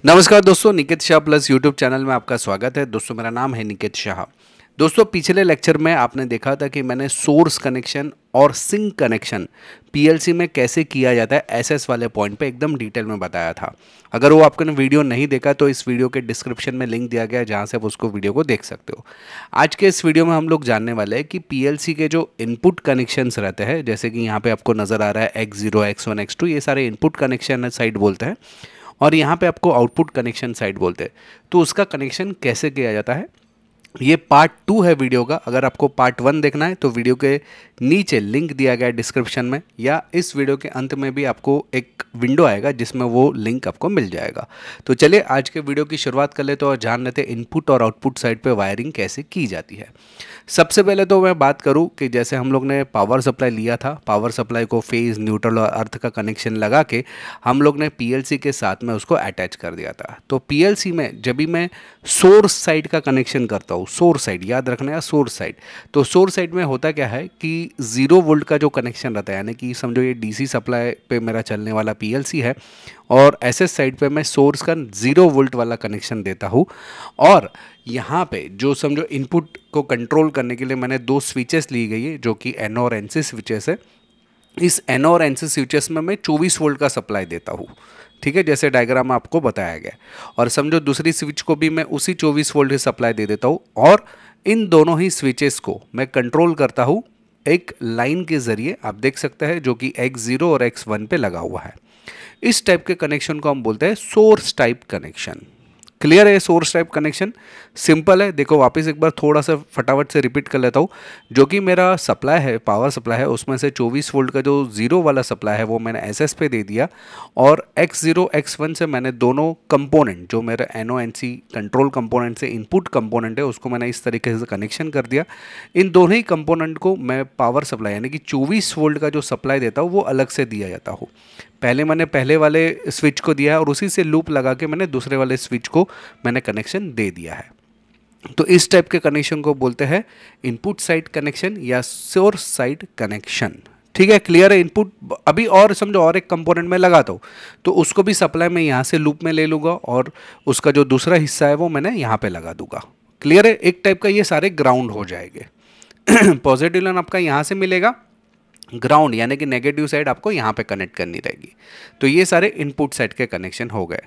नमस्कार दोस्तों, Niket Shah plus YouTube channel में आपका स्वागत है। दोस्तों मेरा नाम है निकेत शाह। दोस्तों पिछले लेक्चर में आपने देखा था कि मैंने सोर्स कनेक्शन और सिंक कनेक्शन पीएलसी में कैसे किया जाता है एसएस वाले पॉइंट पे एकदम डिटेल में बताया था। अगर वो आपने वीडियो नहीं देखा तो इस वीडियो के डिस्क्रिप्शन में लिंक दिया गया है जहाँ से आप उसको वीडियो को देख सकते हो। आज के इस वीडियो में हम लोग जानने वाले हैं कि पीएलसी के जो इनपुट कनेक्शंस रहते हैं, जैसे कि यहाँ पे आपको नज़र आ रहा है X0 X1 X2, ये सारे इनपुट कनेक्शन साइड बोलते हैं और यहाँ पे आपको आउटपुट कनेक्शन साइड बोलते हैं। तो उसका कनेक्शन कैसे किया जाता है, ये पार्ट 2 है वीडियो का। अगर आपको पार्ट 1 देखना है तो वीडियो के नीचे लिंक दिया गया है डिस्क्रिप्शन में, या इस वीडियो के अंत में भी आपको एक विंडो आएगा जिसमें वो लिंक आपको मिल जाएगा। तो चलिए आज के वीडियो की शुरुआत कर लेते हैं और जान लेते हैं इनपुट और आउटपुट साइड पे वायरिंग कैसे की जाती है। सबसे पहले तो मैं बात करूं कि जैसे हम लोग ने पावर सप्लाई लिया था, पावर सप्लाई को फेज, न्यूट्रल और अर्थ का कनेक्शन लगा के हम लोग ने पीएलसी के साथ में उसको अटैच कर दिया था। तो पीएलसी में जब भी मैं सोर्स साइड का कनेक्शन करता हूँ, सोर्स साइड याद रखना है, सोर्स साइड, तो सोर्स साइड में होता क्या है कि 0 वोल्ट का जो कनेक्शन रहता है, यानी कि समझो ये डीसी सप्लाई पे मेरा चलने वाला पीएलसी है और एसएस साइड पे मैं सोर्स का 0 वोल्ट वाला कनेक्शन देता हूँ। और यहाँ पे जो समझो इनपुट को कंट्रोल करने के लिए मैंने 2 स्विचेस ली गई है जो कि एन और एन सी स्विचेस है। इस एन और एन सी स्विचेस में मैं 24 वोल्ट का सप्लाई देता हूँ, ठीक है, जैसे डायग्राम में आपको बताया गया। और समझो दूसरी स्विच को भी मैं उसी 24 वोल्ट की सप्लाई दे देता हूँ और इन दोनों ही स्विचेस को मैं कंट्रोल करता हूँ एक लाइन के ज़रिए, आप देख सकते हैं, जो कि X0 और X1 पे लगा हुआ है। इस टाइप के कनेक्शन को हम बोलते हैं सोर्स टाइप कनेक्शन। क्लियर है? सोर्स टाइप कनेक्शन सिंपल है। देखो वापस एक बार थोड़ा सा फटाफट से रिपीट कर लेता हूँ। जो कि मेरा सप्लाई है, पावर सप्लाई है, उसमें से 24 वोल्ट का जो 0 वाला सप्लाई है वो मैंने एसएस पे दे दिया और X0 X1 से मैंने दोनों कंपोनेंट, जो मेरा NONC कंट्रोल कंपोनेंट से इनपुट कंपोनेंट है, उसको मैंने इस तरीके से कनेक्शन कर दिया। इन दोनों ही कंपोनेंट को मैं पावर सप्लाई यानी कि 24 वोल्ट का जो सप्लाई देता हूँ वो अलग से दिया जाता हूँ। पहले मैंने पहले वाले स्विच को दिया है और उसी से लूप लगा के मैंने दूसरे वाले स्विच को मैंने कनेक्शन दे दिया है। तो इस टाइप के कनेक्शन को बोलते हैं इनपुट साइड कनेक्शन या सोर्स साइड कनेक्शन। ठीक है, क्लियर है? इनपुट अभी और समझो और एक कंपोनेंट में लगाता हूँ तो उसको भी सप्लाई में यहाँ से लूप में ले लूँगा और उसका जो दूसरा हिस्सा है वो मैंने यहाँ पे लगा दूंगा। क्लियर है? एक टाइप का ये सारे ग्राउंड हो जाएंगे। पॉजिटिव लाइन आपका यहाँ से मिलेगा, ग्राउंड यानी कि नेगेटिव साइड आपको यहाँ पे कनेक्ट करनी रहेगी। तो ये सारे इनपुट साइड के कनेक्शन हो गए।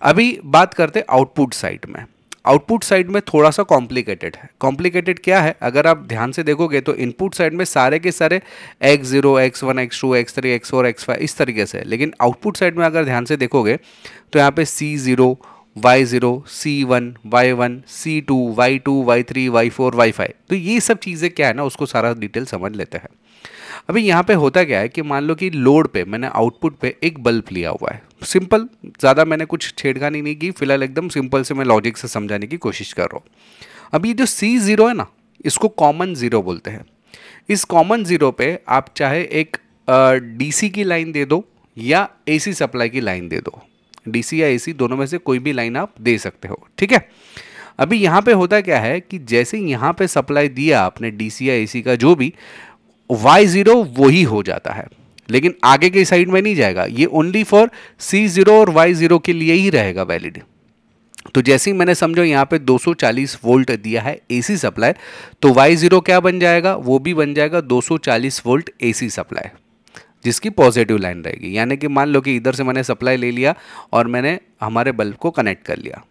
अभी बात करते हैं आउटपुट साइड में। आउटपुट साइड में थोड़ा सा कॉम्प्लिकेटेड है। कॉम्प्लिकेटेड क्या है, अगर आप ध्यान से देखोगे तो इनपुट साइड में सारे के सारे X0 X1 X2 X3 X4 X5 इस तरीके से, लेकिन आउटपुट साइड में अगर ध्यान से देखोगे तो यहाँ पे C0 Y0 C1 Y1 C2 Y2 Y3 Y4 Y5, तो ये सब चीज़ें क्या है ना, उसको सारा डिटेल समझ लेते हैं। अभी यहाँ पे होता क्या है कि मान लो कि लोड पे मैंने आउटपुट पे एक बल्ब लिया हुआ है, सिंपल, ज़्यादा मैंने कुछ छेड़खानी नहीं की, फिलहाल एकदम सिंपल से मैं लॉजिक से समझाने की कोशिश कर रहा हूँ। अभी जो C0 है ना, इसको कॉमन ज़ीरो बोलते हैं। इस कॉमन ज़ीरो पे आप चाहे एक DC की लाइन दे दो या AC सप्लाई की लाइन दे दो, DC या AC दोनों में से कोई भी लाइन आप दे सकते हो, ठीक है। अभी यहाँ पे होता क्या है कि जैसे यहाँ पे सप्लाई दिया आपने DC या AC का जो भी, Y0 वही हो जाता है, लेकिन आगे के साइड में नहीं जाएगा। ये ओनली फॉर C0 और Y0 के लिए ही रहेगा वैलिड। तो जैसे ही मैंने समझो यहाँ पे 240 वोल्ट दिया है AC सप्लाई, तो Y0 क्या बन जाएगा, वो भी बन जाएगा 240 वोल्ट AC सप्लाई, जिसकी पॉजिटिव लाइन रहेगी। यानी कि मान लो कि इधर से मैंने सप्लाई ले लिया और मैंने हमारे बल्ब को कनेक्ट कर लिया।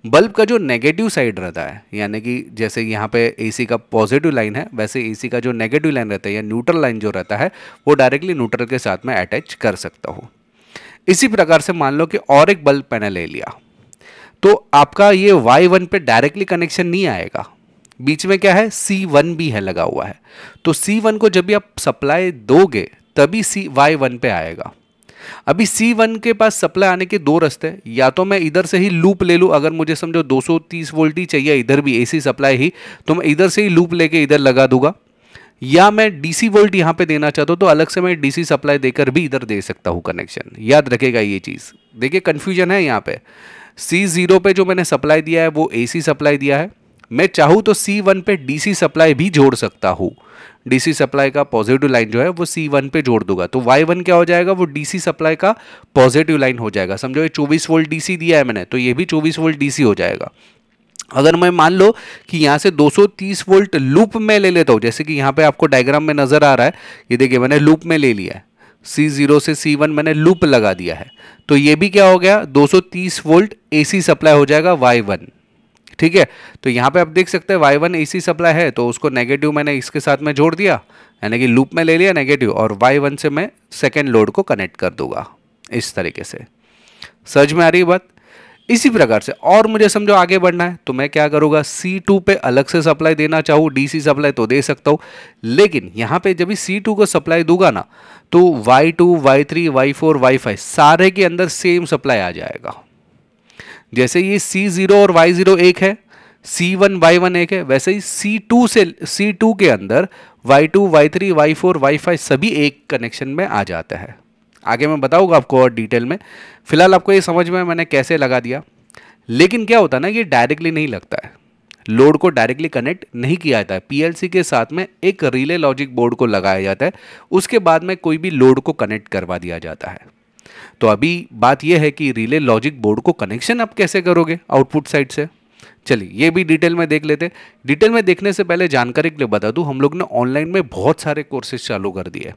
बल्ब का जो नेगेटिव साइड रहता है, यानी कि जैसे यहाँ पे AC का पॉजिटिव लाइन है, वैसे AC का जो नेगेटिव लाइन रहता है या न्यूट्रल लाइन जो रहता है वो डायरेक्टली न्यूट्रल के साथ में अटैच कर सकता हूँ। इसी प्रकार से मान लो कि और एक बल्ब मैंने ले लिया, तो आपका ये Y1 पे डायरेक्टली कनेक्शन नहीं आएगा, बीच में क्या है, C1 भी है लगा हुआ है। तो C1 को जब भी आप सप्लाई दोगे तभी Y1 पे आएगा। अभी C1 के पास सप्लाई आने के 2 रास्ते हैं, या तो मैं इधर से ही लूप ले लूँ, अगर मुझे समझो 230 वोल्ट ही चाहिए, इधर भी AC सप्लाई ही, तो मैं इधर से ही लूप लेके इधर लगा दूंगा, या मैं DC वोल्ट यहाँ पे देना चाहता हूँ तो अलग से मैं DC सप्लाई देकर भी इधर दे सकता हूँ कनेक्शन। याद रखेगा ये चीज़। देखिए कन्फ्यूजन है यहाँ पे। C0 पे जो मैंने सप्लाई दिया है वो AC सप्लाई दिया है, मैं चाहूँ तो C1 पे DC सप्लाई भी जोड़ सकता हूँ। DC सप्लाई का पॉजिटिव लाइन जो है वो C1 पे जोड़ दूंगा, तो Y1 क्या हो जाएगा, वो DC सप्लाई का पॉजिटिव लाइन हो जाएगा। समझो ये 24 वोल्ट DC दिया है मैंने, तो ये भी 24 वोल्ट DC हो जाएगा। अगर मैं मान लो कि यहाँ से 230 वोल्ट लूप में ले लेता हूँ, जैसे कि यहाँ पे आपको डायग्राम में नजर आ रहा है, ये देखिए मैंने लूप में ले लिया है, C0 से C1 मैंने लूप लगा दिया है, तो ये भी क्या हो गया, 230 वोल्ट AC सप्लाई हो जाएगा Y1। ठीक है, तो यहाँ पे आप देख सकते हैं Y1 AC सप्लाई है, तो उसको नेगेटिव मैंने इसके साथ में जोड़ दिया, यानी कि लूप में ले लिया नेगेटिव, और Y1 से मैं सेकेंड लोड को कनेक्ट कर दूंगा इस तरीके से। समझ में आ रही बात? इसी प्रकार से और मुझे समझो आगे बढ़ना है, तो मैं क्या करूँगा, C2 पे अलग से सप्लाई देना चाहूँ, DC सप्लाई तो दे सकता हूँ, लेकिन यहाँ पे जब भी C2 को सप्लाई दूंगा ना, तो Y2, Y3, Y4, Y5 सारे के अंदर सेम सप्लाई आ जाएगा। जैसे ये C0 और Y0 एक है, C1 Y1 एक है, वैसे ही C2 के अंदर Y2, Y3, Y4, Y5 सभी एक कनेक्शन में आ जाता है। आगे मैं बताऊंगा आपको और डिटेल में, फिलहाल आपको ये समझ में मैंने कैसे लगा दिया। लेकिन क्या होता है ना, ये डायरेक्टली नहीं लगता है, लोड को डायरेक्टली कनेक्ट नहीं किया जाता है। पीएलसी के साथ में एक रिले लॉजिक बोर्ड को लगाया जाता है, उसके बाद में कोई भी लोड को कनेक्ट करवा दिया जाता है। तो अभी बात यह है कि रिले लॉजिक बोर्ड को कनेक्शन आप कैसे करोगे आउटपुट साइड से। चलिए ये भी डिटेल में देख लेते हैं। डिटेल में देखने से पहले जानकारी के लिए बता दूं, हम लोग ने ऑनलाइन में बहुत सारे कोर्सेज चालू कर दिए।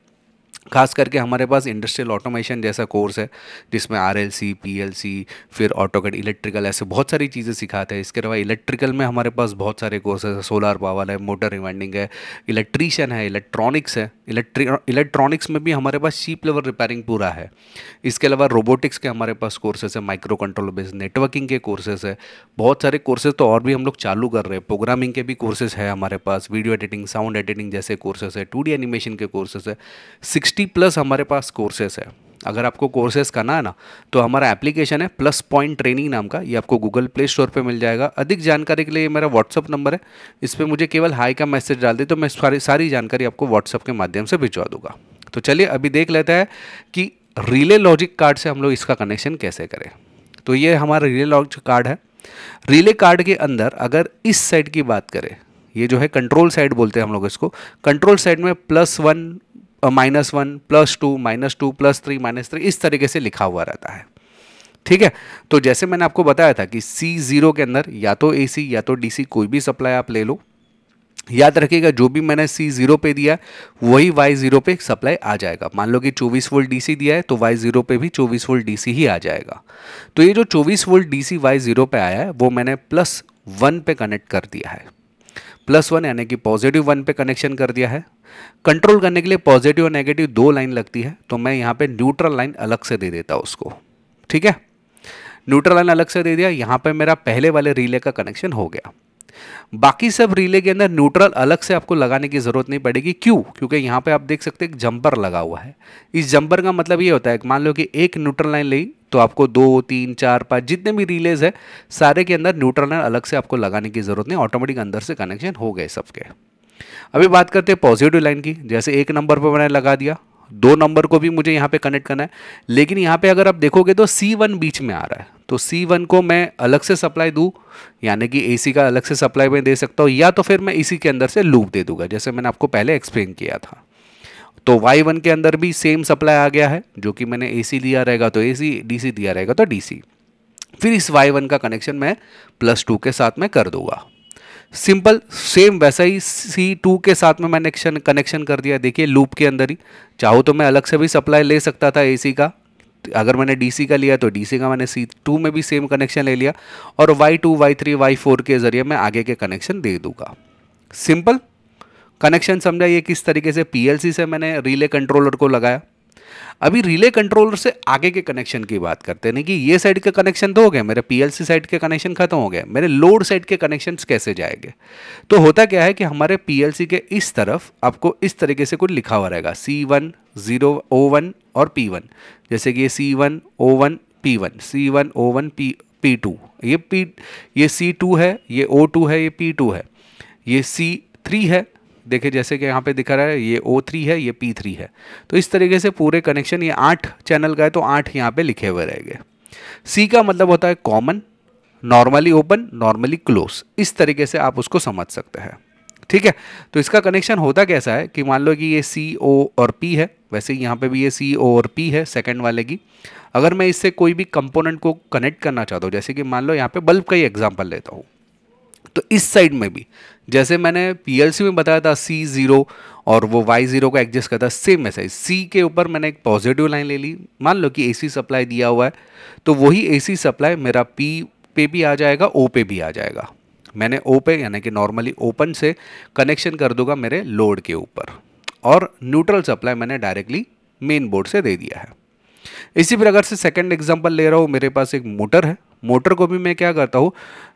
खास करके हमारे पास इंडस्ट्रियल ऑटोमेशन जैसा कोर्स है, जिसमें RLC, PLC, फिर ऑटोकैड, इलेक्ट्रिकल, ऐसे बहुत सारी चीज़ें सिखाते हैं। इसके अलावा इलेक्ट्रिकल में हमारे पास बहुत सारे कोर्सेज है, सोलर पावर है, मोटर रिवाइंडिंग है, इलेक्ट्रीशियन है, इलेक्ट्रॉनिक्स है। इलेक्ट्रॉनिक्स में भी हमारे पास चीप लेवल रिपेयरिंग पूरा है। इसके अलावा रोबोटिक्स के हमारे पास कोर्सेज है, माइक्रो कंट्रोलर बेस्ड नेटवर्किंग के कोर्सेज है, बहुत सारे कोर्सेज तो और भी हम लोग चालू कर रहे हैं। प्रोग्रामिंग के भी कोर्सेज है हमारे पास, वीडियो एडिटिंग, साउंड एडिटिंग जैसे कोर्सेज है, 2D एनिमेशन के कोर्सेज है, 60+ हमारे पास कोर्सेस है। अगर आपको कोर्सेज करना है ना, तो हमारा एप्लीकेशन है प्लस पॉइंट ट्रेनिंग नाम का, ये आपको गूगल प्ले स्टोर पे मिल जाएगा। अधिक जानकारी के लिए मेरा व्हाट्सअप नंबर है, इस पर मुझे केवल हाई का मैसेज डाल दे, तो मैं सारी जानकारी आपको व्हाट्सअप के माध्यम से भिजवा दूंगा। तो चलिए अभी देख लेते हैं कि रिले लॉजिक कार्ड से हम लोग इसका कनेक्शन कैसे करें। तो ये हमारा रिले लॉजिक कार्ड है। रिले कार्ड के अंदर अगर इस साइड की बात करें, ये जो है कंट्रोल साइड बोलते हैं हम लोग इसको, कंट्रोल साइड में +1, -1, +2, -2, +3, -3 इस तरीके से लिखा हुआ रहता है। ठीक है, तो जैसे मैंने आपको बताया था कि C0 के अंदर या तो AC या तो DC कोई भी सप्लाई आप ले लो। याद रखिएगा जो भी मैंने C0 पे दिया वही Y0 पे सप्लाई आ जाएगा। मान लो कि 24 वोल्ट DC दिया है, तो Y0 पे भी 24 वोल्ट DC ही आ जाएगा। तो ये जो 24 वोल्ट DC Y0 पे आया है, वो मैंने +1 पे कनेक्ट कर दिया है। +1 यानी कि +1 पे कनेक्शन कर दिया है। कंट्रोल करने के लिए पॉजिटिव और नेगेटिव 2 लाइन लगती है, तो मैं यहाँ पे न्यूट्रल लाइन अलग से दे देता हूँ उसको। ठीक है, न्यूट्रल लाइन अलग से दे दिया, यहाँ पे मेरा पहले वाले रिले का कनेक्शन हो गया। बाकी सब रिले के अंदर न्यूट्रल अलग से आपको लगाने की जरूरत नहीं पड़ेगी। क्यों? क्योंकि यहाँ पे आप देख सकते हैं एक जंपर लगा हुआ है। इस जंपर का मतलब ये होता है कि मान लो कि एक न्यूट्रल लाइन ली, तो आपको 2, 3, 4, 5 जितने भी रिलेज है सारे के अंदर न्यूट्रल लाइन अलग से आपको लगाने की जरूरत नहीं, ऑटोमेटिक अंदर से कनेक्शन हो गए सबके। अभी बात करते हैं पॉजिटिव लाइन की। जैसे 1 नंबर पर मैंने लगा दिया, 2 नंबर को भी मुझे यहाँ पे कनेक्ट करना है, लेकिन यहाँ पे अगर आप देखोगे तो C1 बीच में आ रहा है, तो C1 को मैं अलग से सप्लाई दूँ, यानी कि AC का अलग से सप्लाई मैं दे सकता हूँ, या तो फिर मैं इसी के अंदर से लूप दे दूंगा, जैसे मैंने आपको पहले एक्सप्लेन किया था। तो Y1 के अंदर भी सेम सप्लाई आ गया है, जो कि मैंने AC दिया रहेगा तो AC, DC दिया रहेगा तो DC। फिर इस Y1 का कनेक्शन मैं +2 के साथ में कर दूंगा। सिंपल सेम वैसा ही C2 के साथ में मैंने कनेक्शन कर दिया। देखिए लूप के अंदर ही, चाहो तो मैं अलग से भी सप्लाई ले सकता था AC का, अगर मैंने DC का लिया तो DC का मैंने C2 में भी सेम कनेक्शन ले लिया, और Y2, Y3, Y4 के जरिए मैं आगे के कनेक्शन दे दूंगा। सिंपल कनेक्शन समझा। ये किस तरीके से PLC से मैंने रिले कंट्रोलर को लगाया। अभी रिले कंट्रोलर से आगे के कनेक्शन की बात करते हैं। नहीं कि ये साइड के कनेक्शन तो हो गए, मेरे PLC साइड के कनेक्शन खत्म हो गए, मेरे लोड साइड के कनेक्शंस कैसे जाएंगे। तो होता क्या है कि हमारे PLC के इस तरफ आपको इस तरीके से कुछ लिखा हुआ रहेगा, C1, 0, O1 और P1। जैसे कि ये C1, O1, P1, C1, O1, P2, ये C2 है, ये O2 है, ये P2 है, ये C3 है। देखिए जैसे कि यहाँ पे दिखा रहा है, ये O3 है, ये P3 है। तो इस तरीके से पूरे कनेक्शन, ये 8 चैनल का है तो 8 यहाँ पे लिखे हुए रहेंगे। C का मतलब होता है common, normally open, normally close, इस तरीके से आप उसको समझ सकते हैं। ठीक है, तो इसका कनेक्शन होता कैसा है कि मान लो कि ये सी ओ और पी है, वैसे ही यहाँ पे भी ये सी ओ और पी है सेकंड वाले की। अगर मैं इससे कोई भी कंपोनेंट को कनेक्ट करना चाहता हूँ, जैसे कि मान लो यहाँ पे बल्ब का ही एग्जांपल लेता हूँ, तो इस साइड में भी जैसे मैंने पीएलसी में बताया था सी जीरो और वो वाई जीरो को एडजस्ट करता है, सेम ऐसा ही सी के ऊपर मैंने एक पॉजिटिव लाइन ले ली। मान लो कि एसी सप्लाई दिया हुआ है, तो वही एसी सप्लाई मेरा पी पे भी आ जाएगा, ओ पे भी आ जाएगा। मैंने ओ पे यानी कि नॉर्मली ओपन से कनेक्शन कर दूंगा मेरे लोड के ऊपर, और न्यूट्रल सप्लाई मैंने डायरेक्टली मेन बोर्ड से दे दिया है। इसी प्रकार से सेकंड एग्जांपल ले रहा हूँ, मेरे पास एक मोटर है, मोटर को भी मैं क्या करता हूँ,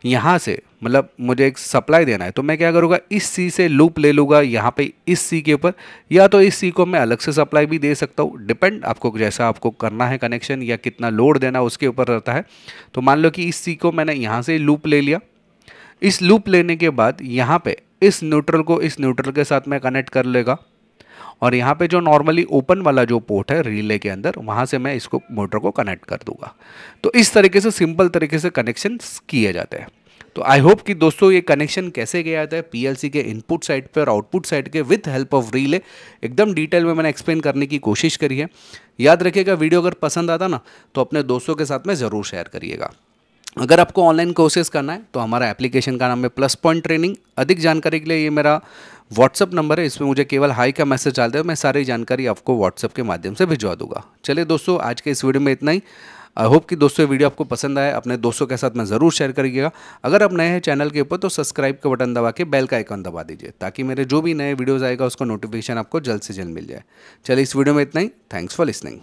यहाँ से मतलब मुझे एक सप्लाई देना है, तो मैं क्या करूँगा, इस सी से लूप ले लूँगा यहाँ पे इस सी के ऊपर, या तो इस सी को मैं अलग से सप्लाई भी दे सकता हूँ, डिपेंड आपको जैसा आपको करना है कनेक्शन या कितना लोड देना उसके ऊपर रहता है। तो मान लो कि इस सी को मैंने यहाँ से लूप ले लिया, इस लूप लेने के बाद यहाँ पे इस न्यूट्रल को इस न्यूट्रल के साथ मैं कनेक्ट कर लेगा, और यहाँ पे जो नॉर्मली ओपन वाला जो पोर्ट है रिले के अंदर, वहाँ से मैं इसको मोटर को कनेक्ट कर दूंगा। तो इस तरीके से सिंपल तरीके से कनेक्शन किए जाते हैं। तो आई होप कि दोस्तों ये कनेक्शन कैसे किया जाता है पीएलसी के इनपुट साइड पे और आउटपुट साइड के विथ हेल्प ऑफ रिले, एकदम डिटेल में मैंने एक्सप्लेन करने की कोशिश करी है। याद रखिएगा, वीडियो अगर पसंद आता ना तो अपने दोस्तों के साथ में ज़रूर शेयर करिएगा। अगर आपको ऑनलाइन कोर्सेज करना है तो हमारा एप्लीकेशन का नाम है प्लस पॉइंट ट्रेनिंग। अधिक जानकारी के लिए ये मेरा व्हाट्सअप नंबर है, इसमें मुझे केवल हाई का मैसेज डाल दे, मैं सारी जानकारी आपको व्हाट्सअप के माध्यम से भिजवा दूंगा। चलिए दोस्तों, आज के इस वीडियो में इतना ही। आई होप कि दोस्तों ये वीडियो आपको पसंद आया, अपने दोस्तों के साथ में ज़रूर शेयर करिएगा। अगर आप नए हैं चैनल के ऊपर तो सब्सक्राइब का बटन दबा के बेल का आइकन दबा दीजिए, ताकि मेरे जो भी नए वीडियोज़ आएगा उसका नोटिफिकेशन आपको जल्द से जल्द मिल जाए। चलिए इस वीडियो में इतना ही। Thanks for listening.